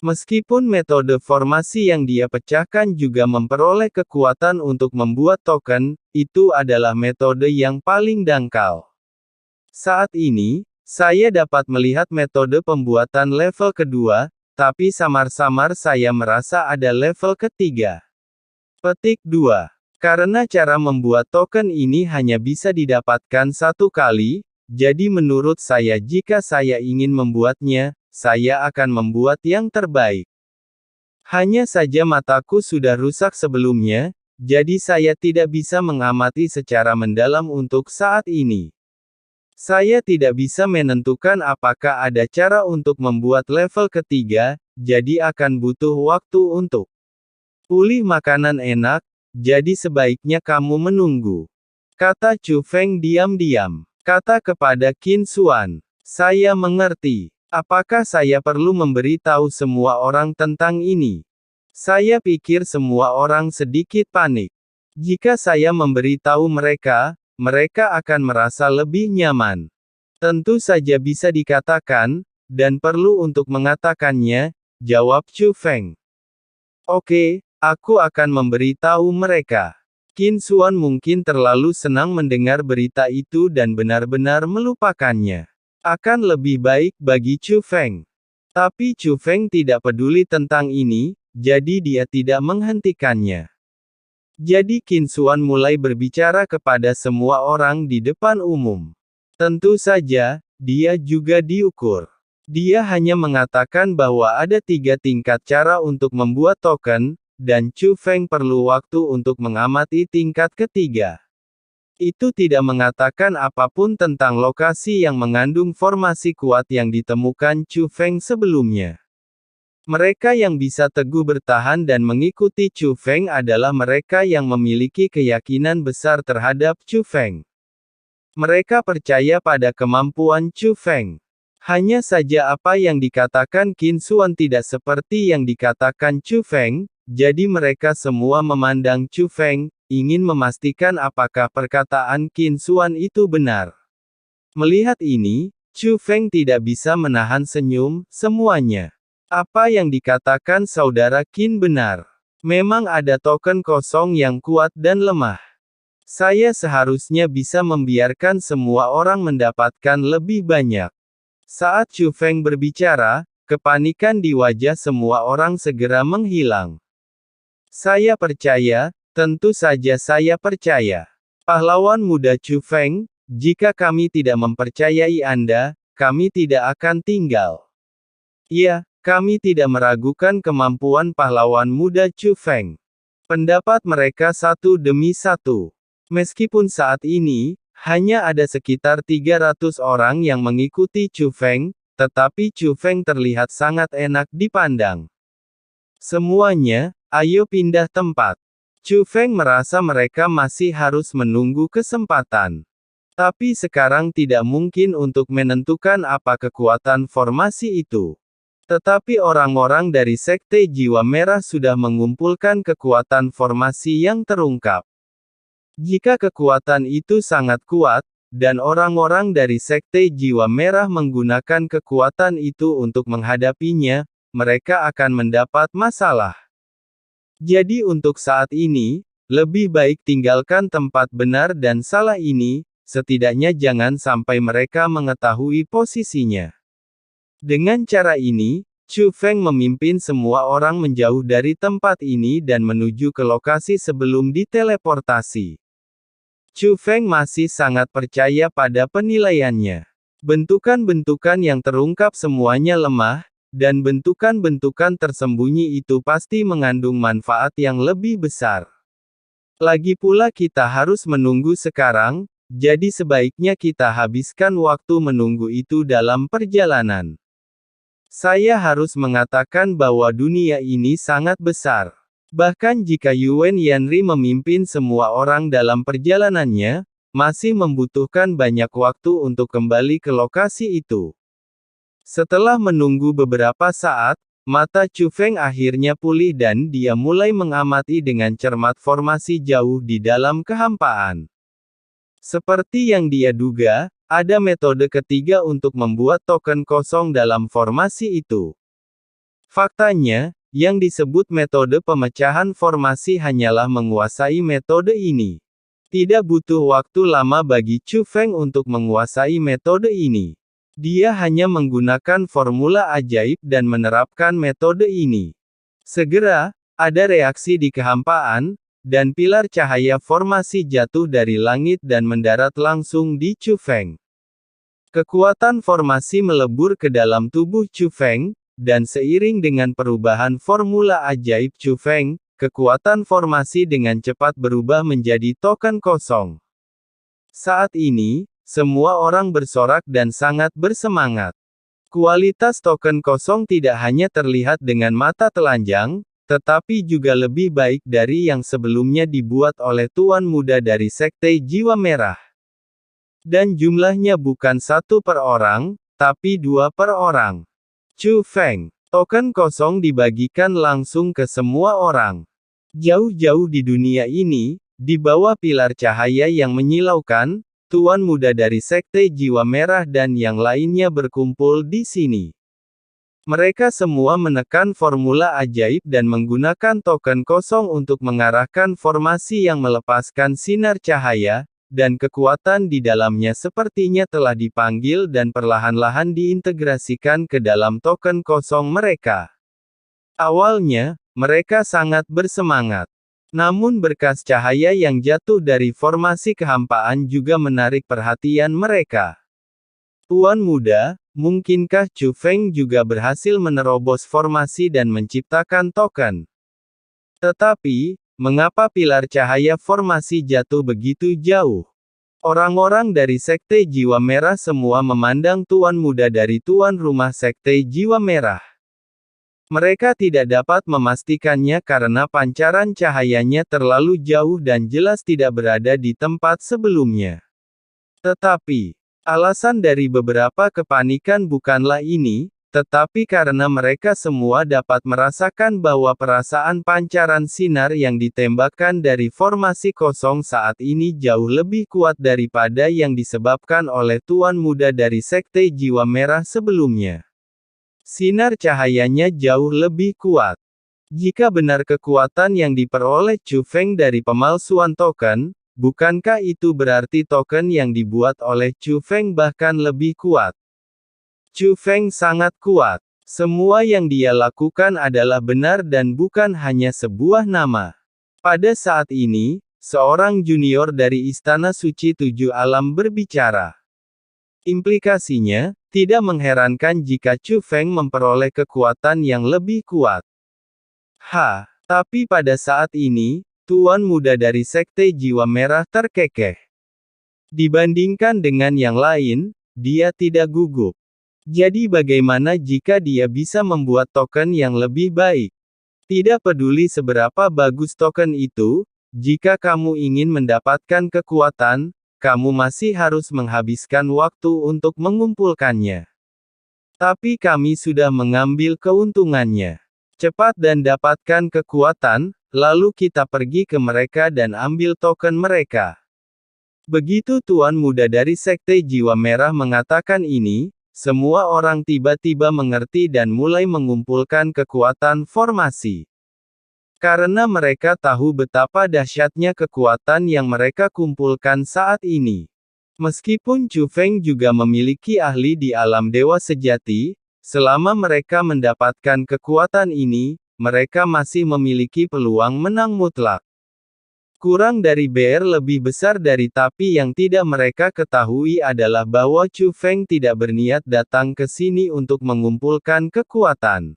Meskipun metode formasi yang dia pecahkan juga memperoleh kekuatan untuk membuat token, itu adalah metode yang paling dangkal. Saat ini, saya dapat melihat metode pembuatan level kedua, tapi samar-samar saya merasa ada level ketiga. Petik 2. Karena cara membuat token ini hanya bisa didapatkan satu kali, jadi menurut saya jika saya ingin membuatnya, saya akan membuat yang terbaik. Hanya saja mataku sudah rusak sebelumnya, jadi saya tidak bisa mengamati secara mendalam untuk saat ini. Saya tidak bisa menentukan apakah ada cara untuk membuat level ketiga, jadi akan butuh waktu untuk pulih makanan enak, jadi sebaiknya kamu menunggu. Kata Chu Feng diam-diam. Kata kepada Qin Xuan. Saya mengerti. Apakah saya perlu memberitahu semua orang tentang ini? Saya pikir semua orang sedikit panik. Jika saya memberitahu mereka, mereka akan merasa lebih nyaman. Tentu saja bisa dikatakan, dan perlu untuk mengatakannya, jawab Chu Feng. Oke, aku akan memberitahu mereka. Qin Xuan mungkin terlalu senang mendengar berita itu dan benar-benar melupakannya. Akan lebih baik bagi Chu Feng. Tapi Chu Feng tidak peduli tentang ini, jadi dia tidak menghentikannya. Jadi Qin Xuan mulai berbicara kepada semua orang di depan umum. Tentu saja, dia juga diukur. Dia hanya mengatakan bahwa ada 3 tingkat cara untuk membuat token, dan Chu Feng perlu waktu untuk mengamati tingkat ketiga. Itu tidak mengatakan apapun tentang lokasi yang mengandung formasi kuat yang ditemukan Chu Feng sebelumnya. Mereka yang bisa teguh bertahan dan mengikuti Chu Feng adalah mereka yang memiliki keyakinan besar terhadap Chu Feng. Mereka percaya pada kemampuan Chu Feng. Hanya saja apa yang dikatakan Qin Xuan tidak seperti yang dikatakan Chu Feng, jadi mereka semua memandang Chu Feng, ingin memastikan apakah perkataan Qin Xuan itu benar. Melihat ini, Chu Feng tidak bisa menahan senyum, semuanya. Apa yang dikatakan saudara Qin benar. Memang ada token kosong yang kuat dan lemah. Saya seharusnya bisa membiarkan semua orang mendapatkan lebih banyak. Saat Chu Feng berbicara, kepanikan di wajah semua orang segera menghilang. Saya percaya, tentu saja saya percaya. Pahlawan muda Chu Feng, jika kami tidak mempercayai Anda, kami tidak akan tinggal. Iya, kami tidak meragukan kemampuan pahlawan muda Chu Feng. Pendapat mereka satu demi satu. Meskipun saat ini, hanya ada sekitar 300 orang yang mengikuti Chu Feng, tetapi Chu Feng terlihat sangat enak dipandang. Semuanya, ayo pindah tempat. Chu Feng merasa mereka masih harus menunggu kesempatan. Tapi sekarang tidak mungkin untuk menentukan apa kekuatan formasi itu. Tetapi orang-orang dari Sekte Jiwa Merah sudah mengumpulkan kekuatan formasi yang terungkap. Jika kekuatan itu sangat kuat, dan orang-orang dari Sekte Jiwa Merah menggunakan kekuatan itu untuk menghadapinya, mereka akan mendapat masalah. Jadi untuk saat ini, lebih baik tinggalkan tempat benar dan salah ini, setidaknya jangan sampai mereka mengetahui posisinya. Dengan cara ini, Chu Feng memimpin semua orang menjauh dari tempat ini dan menuju ke lokasi sebelum diteleportasi. Chu Feng masih sangat percaya pada penilaiannya. Bentukan-bentukan yang terungkap semuanya lemah, dan bentukan-bentukan tersembunyi itu pasti mengandung manfaat yang lebih besar. Lagi pula kita harus menunggu sekarang, jadi sebaiknya kita habiskan waktu menunggu itu dalam perjalanan. Saya harus mengatakan bahwa dunia ini sangat besar. Bahkan jika Yuan Yanri memimpin semua orang dalam perjalanannya, masih membutuhkan banyak waktu untuk kembali ke lokasi itu. Setelah menunggu beberapa saat, mata Chu Feng akhirnya pulih dan dia mulai mengamati dengan cermat formasi jauh di dalam kehampaan. Seperti yang dia duga, ada metode ketiga untuk membuat token kosong dalam formasi itu. Faktanya, yang disebut metode pemecahan formasi hanyalah menguasai metode ini. Tidak butuh waktu lama bagi Chu Feng untuk menguasai metode ini. Dia hanya menggunakan formula ajaib dan menerapkan metode ini. Segera, ada reaksi di kehampaan, dan pilar cahaya formasi jatuh dari langit dan mendarat langsung di Chu Feng. Kekuatan formasi melebur ke dalam tubuh Chu Feng, dan seiring dengan perubahan formula ajaib Chu Feng, kekuatan formasi dengan cepat berubah menjadi token kosong. Saat ini, semua orang bersorak dan sangat bersemangat. Kualitas token kosong tidak hanya terlihat dengan mata telanjang, tetapi juga lebih baik dari yang sebelumnya dibuat oleh Tuan Muda dari Sekte Jiwa Merah. Dan jumlahnya bukan 1 per orang, tapi 2 per orang. Chu Feng, token kosong dibagikan langsung ke semua orang. Jauh-jauh di dunia ini, di bawah pilar cahaya yang menyilaukan, Tuan Muda dari Sekte Jiwa Merah dan yang lainnya berkumpul di sini. Mereka semua menekan formula ajaib dan menggunakan token kosong untuk mengarahkan formasi yang melepaskan sinar cahaya, dan kekuatan di dalamnya sepertinya telah dipanggil dan perlahan-lahan diintegrasikan ke dalam token kosong mereka. Awalnya, mereka sangat bersemangat. Namun berkas cahaya yang jatuh dari formasi kehampaan juga menarik perhatian mereka. Tuan Muda, mungkinkah Chu Feng juga berhasil menerobos formasi dan menciptakan token? Tetapi, mengapa pilar cahaya formasi jatuh begitu jauh? Orang-orang dari Sekte Jiwa Merah semua memandang Tuan Muda dari tuan rumah Sekte Jiwa Merah. Mereka tidak dapat memastikannya karena pancaran cahayanya terlalu jauh dan jelas tidak berada di tempat sebelumnya. Tetapi, alasan dari beberapa kepanikan bukanlah ini, tetapi karena mereka semua dapat merasakan bahwa perasaan pancaran sinar yang ditembakkan dari formasi kosong saat ini jauh lebih kuat daripada yang disebabkan oleh Tuan Muda dari Sekte Jiwa Merah sebelumnya. Sinar cahayanya jauh lebih kuat. Jika benar kekuatan yang diperoleh Chu Feng dari pemalsuan token, bukankah itu berarti token yang dibuat oleh Chu Feng bahkan lebih kuat? Chu Feng sangat kuat. Semua yang dia lakukan adalah benar dan bukan hanya sebuah nama. Pada saat ini, seorang junior dari Istana Suci Tujuh Alam berbicara. Implikasinya, tidak mengherankan jika Chu Feng memperoleh kekuatan yang lebih kuat. Tapi pada saat ini, Tuan Muda dari Sekte Jiwa Merah terkekeh. Dibandingkan dengan yang lain, dia tidak gugup. Jadi bagaimana jika dia bisa membuat token yang lebih baik? Tidak peduli seberapa bagus token itu, jika kamu ingin mendapatkan kekuatan, kamu masih harus menghabiskan waktu untuk mengumpulkannya. Tapi kami sudah mengambil keuntungannya. Cepat dan dapatkan kekuatan, lalu kita pergi ke mereka dan ambil token mereka. Begitu Tuan Muda dari Sekte Jiwa Merah mengatakan ini, semua orang tiba-tiba mengerti dan mulai mengumpulkan kekuatan formasi. Karena mereka tahu betapa dahsyatnya kekuatan yang mereka kumpulkan saat ini. Meskipun Chu Feng juga memiliki ahli di alam dewa sejati, selama mereka mendapatkan kekuatan ini, mereka masih memiliki peluang menang mutlak. Kurang dari BR lebih besar dari tapi yang tidak mereka ketahui adalah bahwa Chu Feng tidak berniat datang ke sini untuk mengumpulkan kekuatan.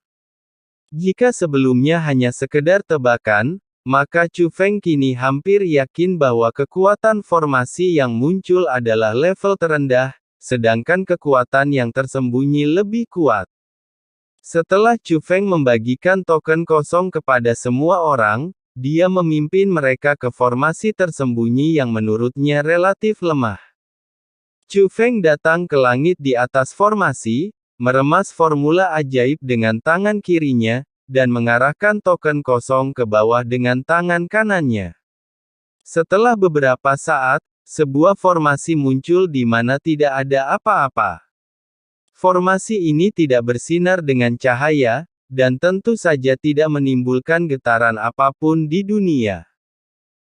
Jika sebelumnya hanya sekedar tebakan, maka Chu Feng kini hampir yakin bahwa kekuatan formasi yang muncul adalah level terendah, sedangkan kekuatan yang tersembunyi lebih kuat. Setelah Chu Feng membagikan token kosong kepada semua orang, dia memimpin mereka ke formasi tersembunyi yang menurutnya relatif lemah. Chu Feng datang ke langit di atas formasi, meremas formula ajaib dengan tangan kirinya, dan mengarahkan token kosong ke bawah dengan tangan kanannya. Setelah beberapa saat, sebuah formasi muncul di mana tidak ada apa-apa. Formasi ini tidak bersinar dengan cahaya, dan tentu saja tidak menimbulkan getaran apapun di dunia.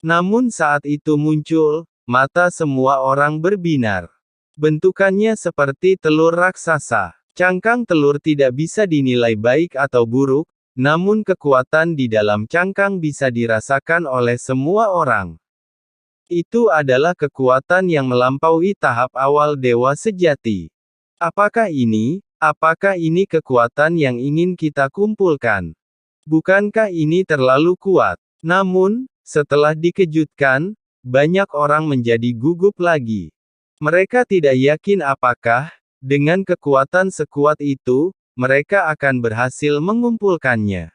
Namun saat itu muncul, mata semua orang berbinar. Bentukannya seperti telur raksasa. Cangkang telur tidak bisa dinilai baik atau buruk, namun kekuatan di dalam cangkang bisa dirasakan oleh semua orang. Itu adalah kekuatan yang melampaui tahap awal dewa sejati. Apakah ini kekuatan yang ingin kita kumpulkan? Bukankah ini terlalu kuat? Namun, setelah dikejutkan, banyak orang menjadi gugup lagi. Mereka tidak yakin apakah, dengan kekuatan sekuat itu, mereka akan berhasil mengumpulkannya.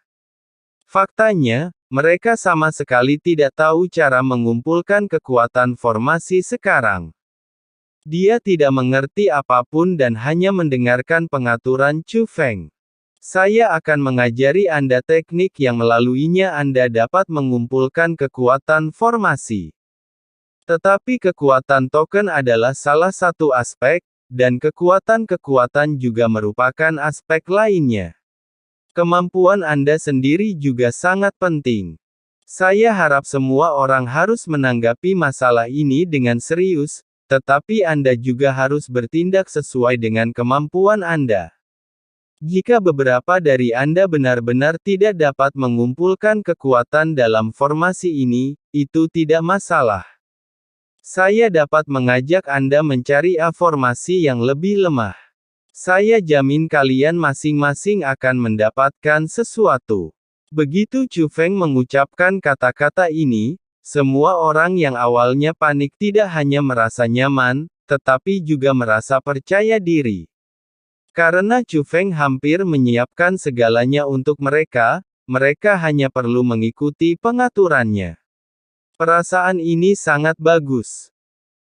Faktanya, mereka sama sekali tidak tahu cara mengumpulkan kekuatan formasi sekarang. Dia tidak mengerti apapun dan hanya mendengarkan pengaturan Chu Feng. Saya akan mengajari Anda teknik yang melaluinya Anda dapat mengumpulkan kekuatan formasi. Tetapi kekuatan token adalah salah satu aspek, dan kekuatan-kekuatan juga merupakan aspek lainnya. Kemampuan Anda sendiri juga sangat penting. Saya harap semua orang harus menanggapi masalah ini dengan serius, tetapi Anda juga harus bertindak sesuai dengan kemampuan Anda. Jika beberapa dari Anda benar-benar tidak dapat mengumpulkan kekuatan dalam formasi ini, itu tidak masalah. Saya dapat mengajak Anda mencari formasi yang lebih lemah. Saya jamin kalian masing-masing akan mendapatkan sesuatu. Begitu Chu Feng mengucapkan kata-kata ini, semua orang yang awalnya panik tidak hanya merasa nyaman, tetapi juga merasa percaya diri. Karena Chu Feng hampir menyiapkan segalanya untuk mereka, mereka hanya perlu mengikuti pengaturannya. Perasaan ini sangat bagus.